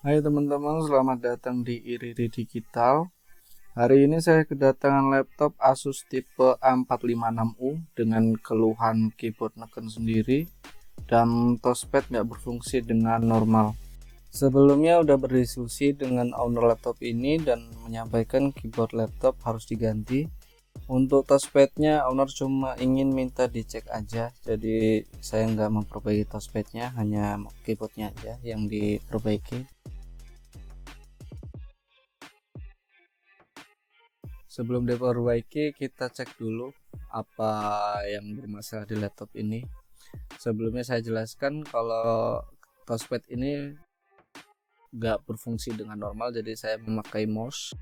Hai teman-teman, selamat datang di IRIRI Digital. Hari ini saya kedatangan laptop Asus tipe A456U dengan keluhan keyboard neken sendiri dan touchpad nggak berfungsi dengan normal. Sebelumnya udah berdiskusi dengan owner laptop ini dan menyampaikan keyboard laptop harus diganti. Untuk touchpadnya owner cuma ingin minta dicek aja, jadi saya nggak memperbaiki touchpadnya, hanya keyboardnya aja yang diperbaiki. Sebelum diperbaiki, kita cek dulu apa yang bermasalah di laptop ini. Sebelumnya saya jelaskan kalau touchpad ini nggak berfungsi dengan normal, jadi saya memakai mouse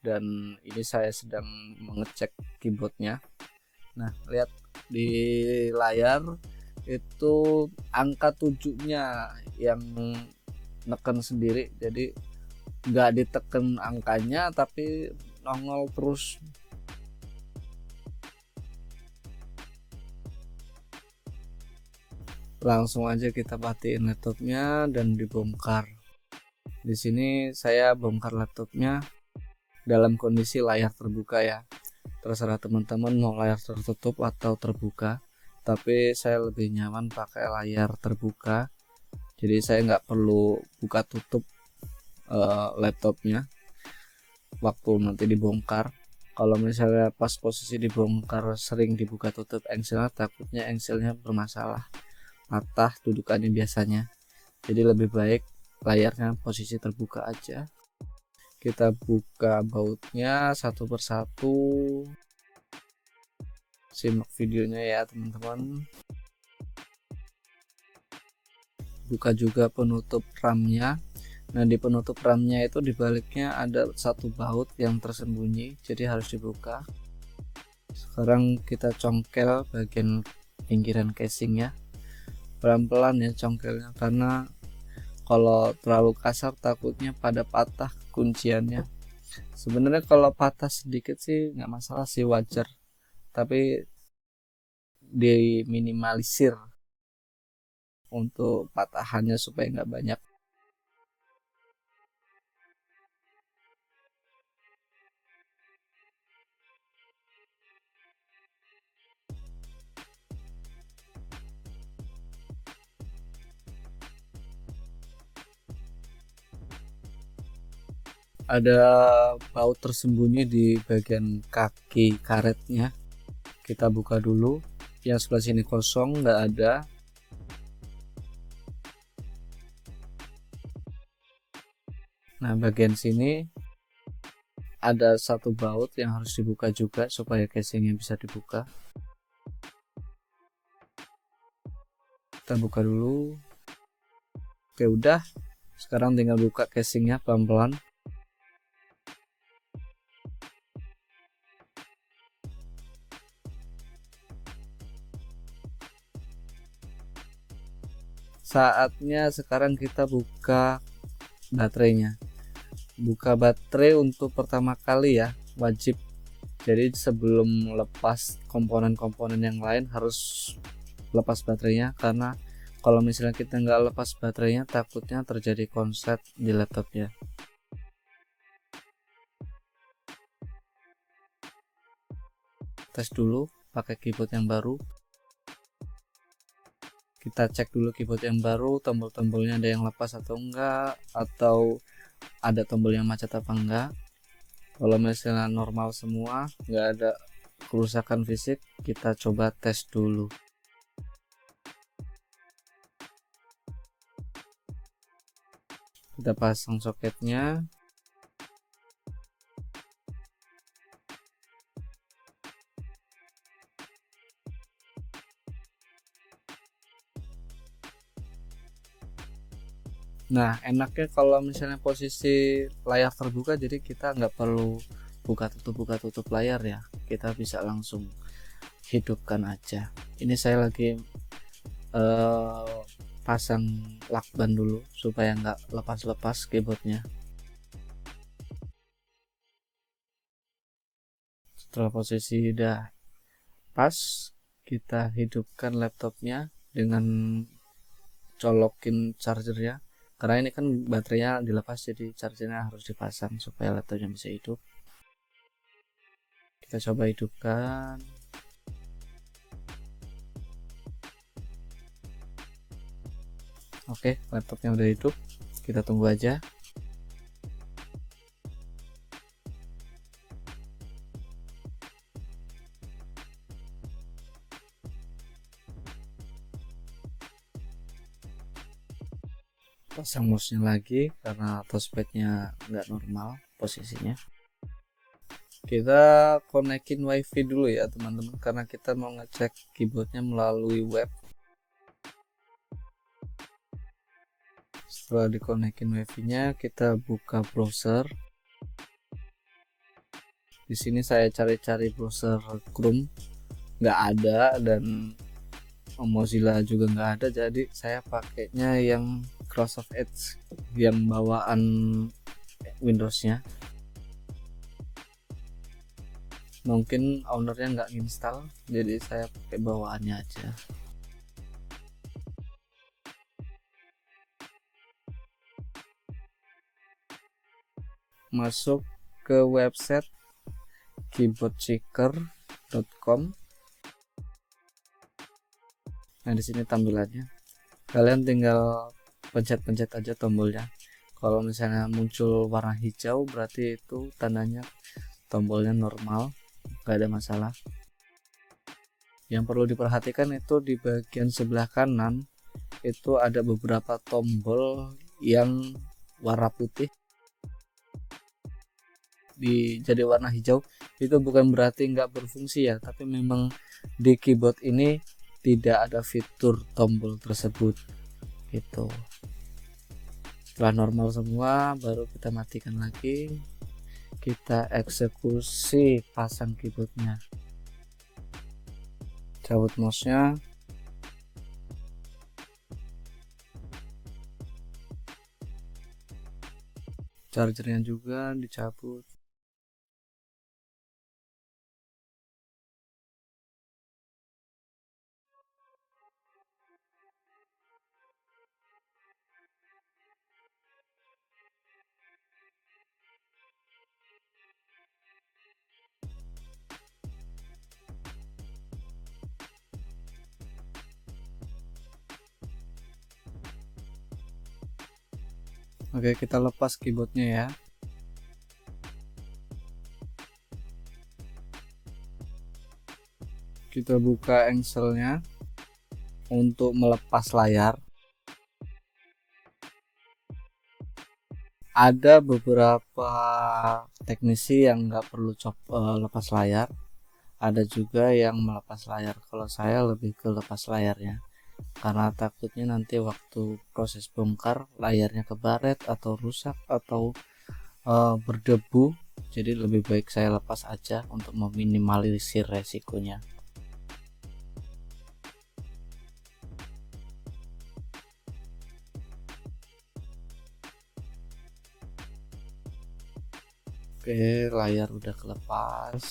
dan ini saya sedang mengecek keyboardnya. Nah, lihat di layar itu angka 7-nya yang neken sendiri, jadi nggak diteken angkanya tapi nongol terus. Langsung aja kita matiin laptopnya dan dibongkar. Di sini saya bongkar laptopnya dalam kondisi layar terbuka ya. Terserah teman-teman mau layar tertutup atau terbuka, tapi saya lebih nyaman pakai layar terbuka. Jadi saya nggak perlu buka tutup laptopnya waktu nanti dibongkar. Kalau misalnya pas posisi dibongkar sering dibuka tutup engselnya, takutnya engselnya bermasalah, patah dudukannya biasanya. Jadi lebih baik layarnya posisi terbuka aja. Kita buka bautnya satu persatu, simak videonya ya teman-teman. Buka juga penutup RAM-nya. Nah, di penutup RAM-nya itu di baliknya ada satu baut yang tersembunyi, jadi harus dibuka. Sekarang kita congkel bagian pinggiran casingnya, pelan-pelan ya congkelnya, karena kalau terlalu kasar takutnya pada patah kunciannya. Sebenarnya kalau patah sedikit sih nggak masalah sih, wajar, tapi diminimalisir untuk patahannya supaya nggak banyak. Ada baut tersembunyi di bagian kaki karetnya, kita buka dulu. Yang sebelah sini kosong, nggak ada. Nah, bagian sini ada satu baut yang harus dibuka juga supaya casingnya bisa dibuka. Kita buka dulu. Oke, udah. Sekarang tinggal buka casingnya pelan-pelan. Saatnya sekarang kita buka baterainya. Buka baterai untuk pertama kali ya, wajib. Jadi sebelum lepas komponen-komponen yang lain harus lepas baterainya, karena kalau misalnya kita nggak lepas baterainya takutnya terjadi konslet di laptopnya. Tes dulu pakai keyboard yang baru. Kita cek dulu keyboard yang baru, tombol-tombolnya ada yang lepas atau enggak, atau ada tombol yang macet apa enggak. Kalau misalnya normal semua, nggak ada kerusakan fisik, kita coba tes dulu. Kita pasang soketnya. Nah, enaknya kalau misalnya posisi layar terbuka, jadi kita nggak perlu buka tutup layar ya, kita bisa langsung hidupkan aja. Ini saya lagi pasang lakban dulu supaya nggak lepas-lepas keyboardnya. Setelah posisi udah pas, kita hidupkan laptopnya dengan colokin chargernya, karena ini kan baterainya dilepas, jadi chargernya harus dipasang supaya laptopnya bisa hidup. Kita coba hidupkan. Oke, laptopnya udah hidup, kita tunggu aja. Pasang mouse-nya lagi karena touchpadnya nggak normal posisinya. Kita konekin wifi dulu ya teman-teman, karena kita mau ngecek keyboardnya melalui web. Setelah dikonekin wifi-nya, kita buka browser. Di sini saya cari-cari browser Chrome, nggak ada, dan Mozilla juga nggak ada, jadi saya pakainya yang Microsoft Edge yang bawaan Windows-nya. Mungkin ownernya nggak install, jadi saya pakai bawaannya aja. Masuk ke website keyboardchecker.com. Nah, di sini tampilannya. Kalian tinggal pencet-pencet aja tombolnya. Kalau misalnya muncul warna hijau, berarti itu tandanya tombolnya normal, nggak ada masalah. Yang perlu diperhatikan itu di bagian sebelah kanan itu ada beberapa tombol yang warna putih jadi warna hijau. Itu bukan berarti nggak berfungsi ya, tapi memang di keyboard ini tidak ada fitur tombol tersebut gitu. Setelah normal semua, baru kita matikan lagi, kita eksekusi pasang keyboardnya. Cabut mouse-nya, chargernya juga dicabut. Oke, kita lepas keyboardnya ya. Kita buka engselnya untuk melepas layar. Ada beberapa teknisi yang nggak perlu lepas layar, ada juga yang melepas layar. Kalau saya lebih ke lepas layarnya, karena takutnya nanti waktu proses bongkar layarnya kebaret atau rusak atau berdebu, jadi lebih baik saya lepas aja untuk meminimalisir resikonya. Oke, layar udah kelepas.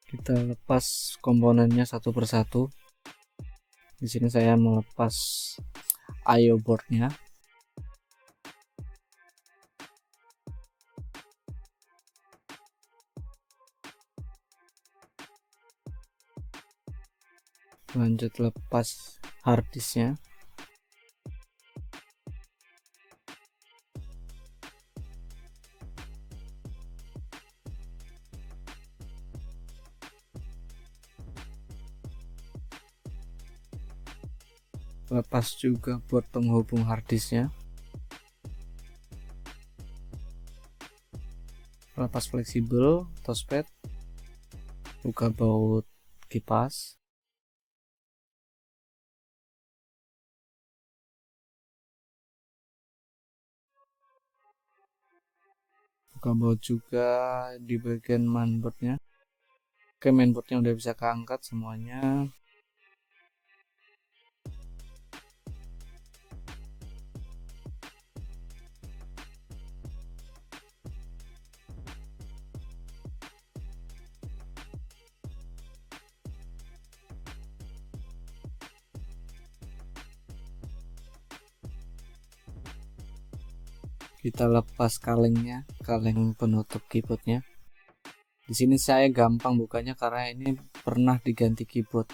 Kita lepas komponennya satu persatu. Di sini saya melepas I/O boardnya. Lanjut lepas harddisknya. Lepas juga board penghubung harddisknya. Lepas fleksibel touchpad. Buka baut kipas. Buka baut juga di bagian mainboardnya. Oke, mainboardnya udah bisa keangkat semuanya. Kita lepas kalengnya, kaleng penutup keyboardnya. Di sini saya gampang bukanya karena ini pernah diganti keyboard,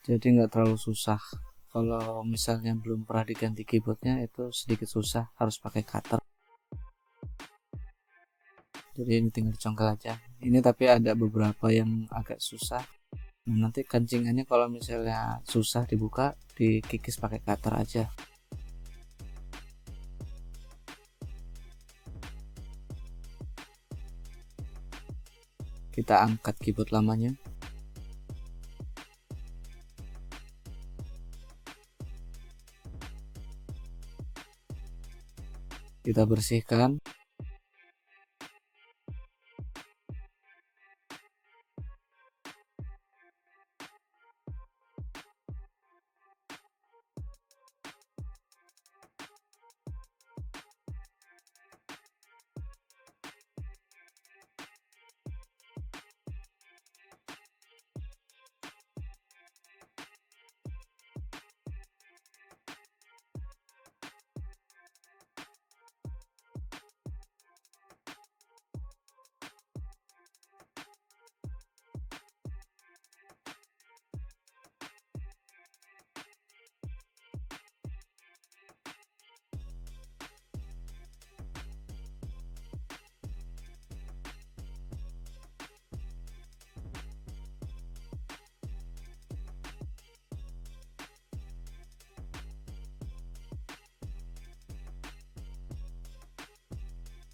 jadi nggak terlalu susah. Kalau misalnya belum pernah diganti keyboardnya itu sedikit susah, harus pakai cutter. Jadi ini tinggal dicongkel aja. Ini tapi ada beberapa yang agak susah. Nah, nanti kancingannya kalau misalnya susah dibuka, dikikis pakai cutter aja. Kita angkat keyboard lamanya. Kita bersihkan.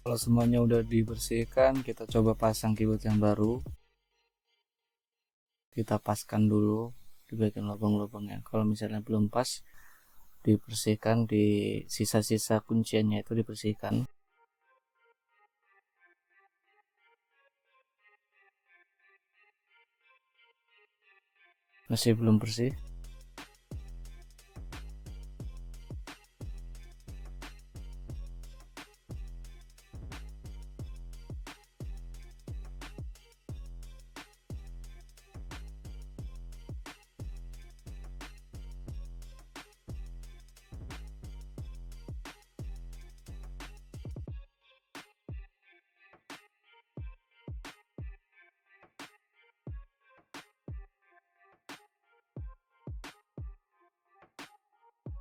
Kalau semuanya udah dibersihkan, kita coba pasang keyboard yang baru. Kita paskan dulu di bagian lubang-lubangnya. Kalau misalnya belum pas, dibersihkan, di sisa-sisa kunciannya itu dibersihkan. Masih belum bersih.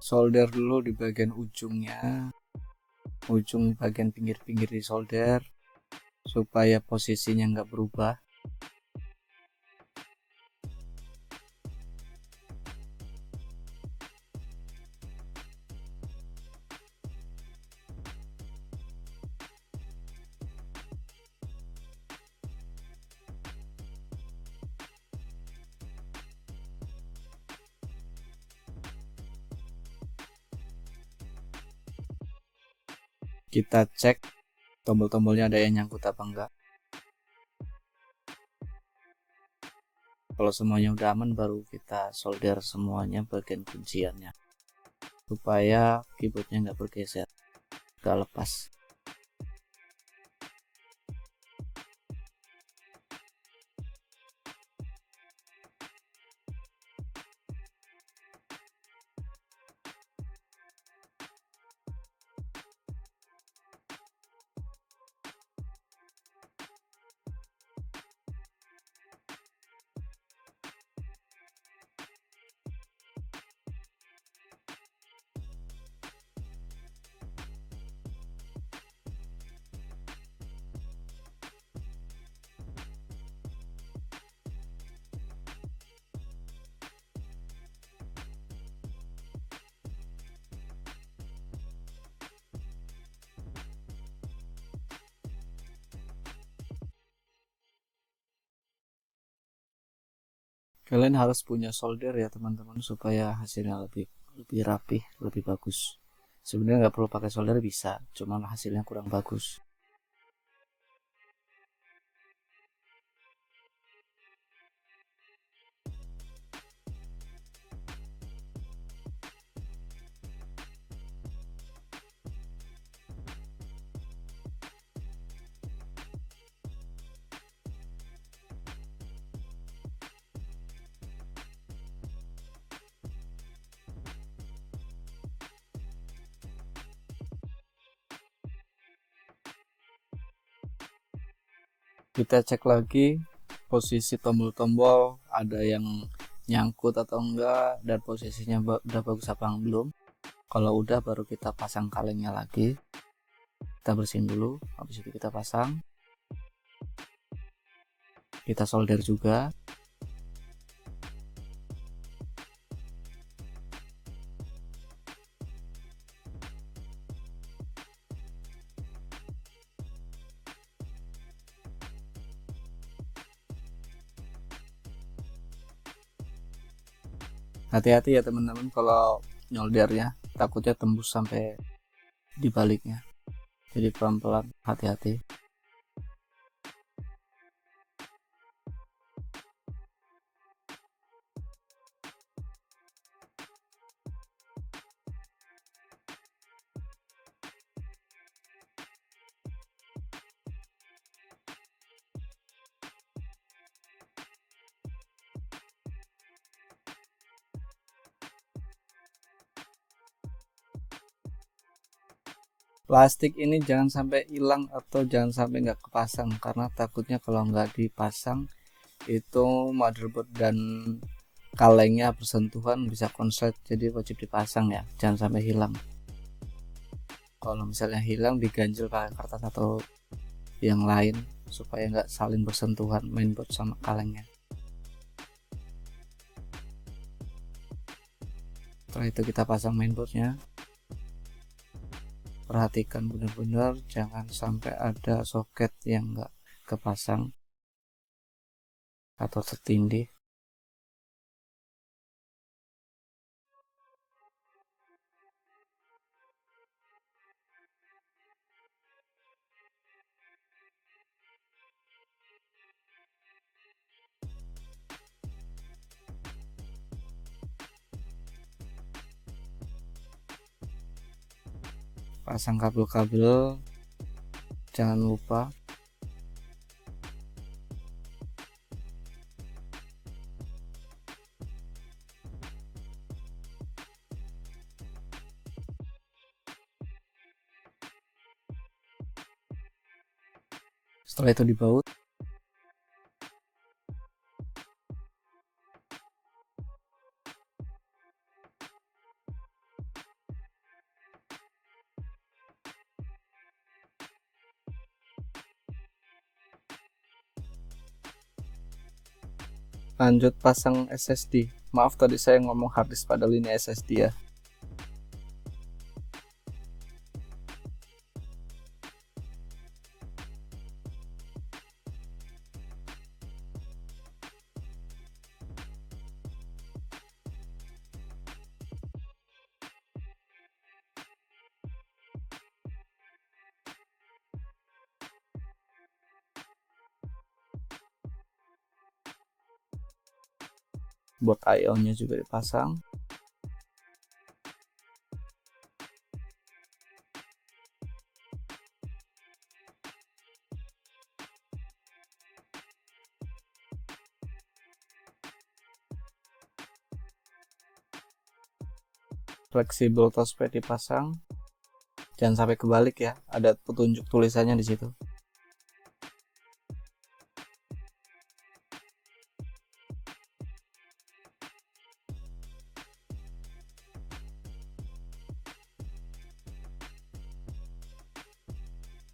Solder dulu di bagian ujungnya, ujung bagian pinggir-pinggir di solder supaya posisinya nggak berubah. Kita cek tombol-tombolnya ada yang nyangkut apa enggak. Kalau semuanya udah aman, baru kita solder semuanya bagian kunciannya supaya keyboardnya nggak bergeser, nggak lepas. Kalian harus punya solder ya teman-teman, supaya hasilnya lebih rapih, lebih bagus. Sebenarnya nggak perlu pakai solder, bisa, cuman hasilnya kurang bagus. Kita cek lagi posisi tombol-tombol ada yang nyangkut atau enggak, dan posisinya udah bagus apa belum. Kalau udah baru kita pasang kalengnya lagi. Kita bersihin dulu, habis itu kita pasang. Kita solder juga. Hati-hati ya teman-teman kalau nyoldernya, takutnya tembus sampai di baliknya. Jadi pelan-pelan, hati-hati. Plastik ini jangan sampai hilang atau jangan sampai nggak kepasang, karena takutnya kalau nggak dipasang itu motherboard dan kalengnya bersentuhan bisa konslet. Jadi wajib dipasang ya, jangan sampai hilang. Kalau misalnya hilang, diganjel pakai kertas atau yang lain supaya nggak saling bersentuhan mainboard sama kalengnya. Setelah itu kita pasang mainboardnya. Perhatikan benar-benar jangan sampai ada soket yang nggak kepasang atau tertindih. Pasang kabel-kabel, jangan lupa. Setelah itu dibaut. Lanjut pasang SSD. Maaf tadi saya ngomong harddisk padahal ini SSD ya. Board I/O nya juga dipasang. Fleksibel touchpad dipasang. Jangan sampai kebalik ya, ada petunjuk tulisannya di situ.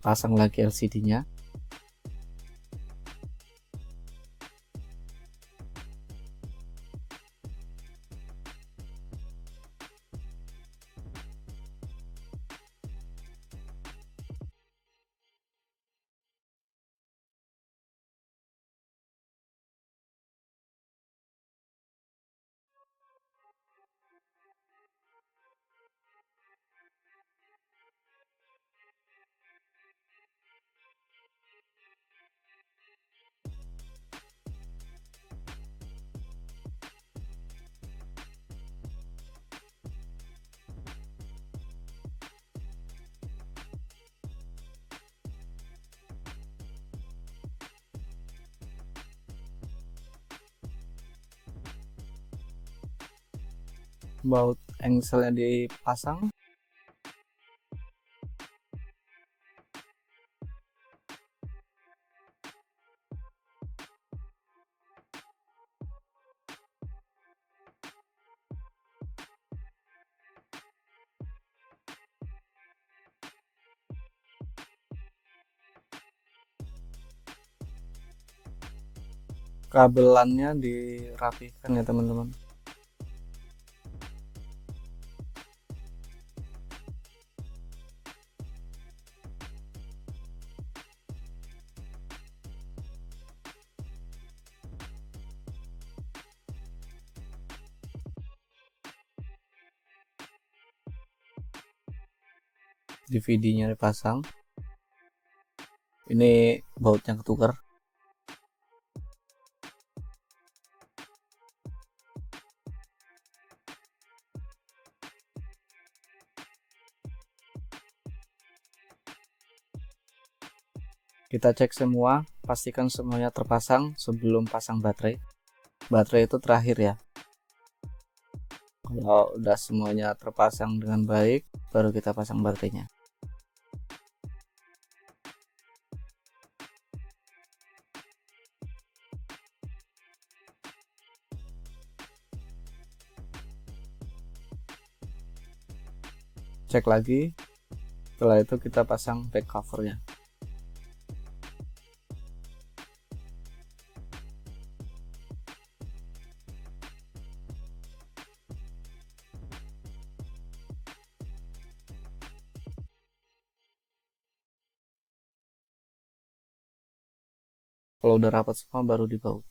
Pasang lagi LCD-nya. Baut engselnya dipasang. kabelannya dirapikan ya teman-teman. DVD-nya dipasang. Ini bautnya ketukar. Kita cek semua, pastikan semuanya terpasang sebelum pasang baterai. Baterai itu terakhir ya. Kalau udah semuanya terpasang dengan baik, baru kita pasang baterainya. Cek lagi, setelah itu kita pasang back covernya. Kalau udah rapat semua baru dibaut.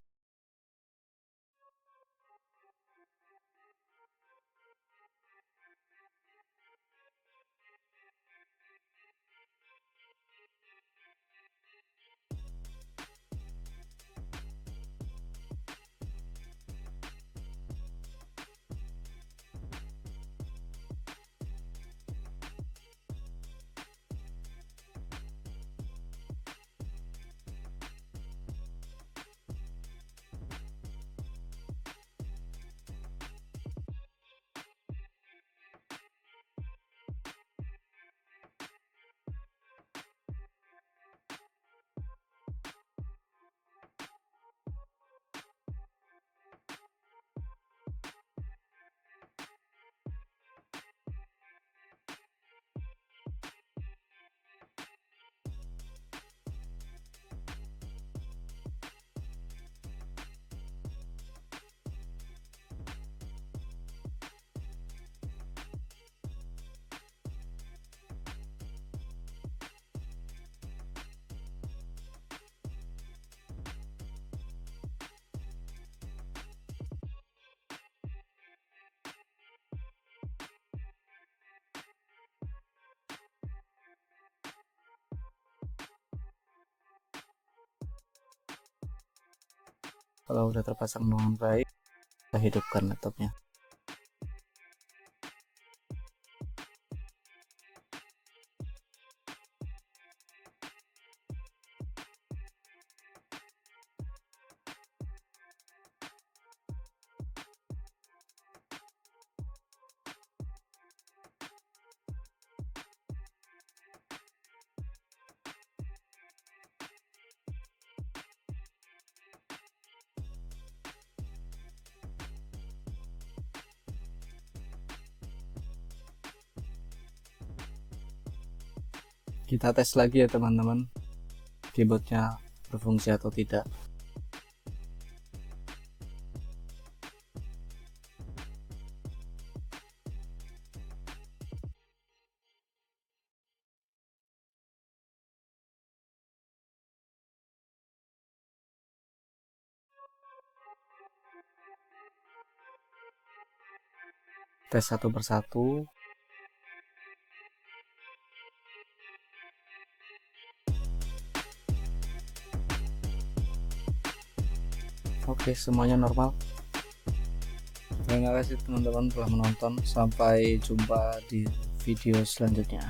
Kalau udah terpasang dengan baik, kita hidupkan laptopnya. Kita tes lagi ya teman-teman, keyboardnya berfungsi atau tidak. Tes satu persatu. Oke, semuanya normal. Terima kasih teman-teman telah menonton. Sampai jumpa di video selanjutnya.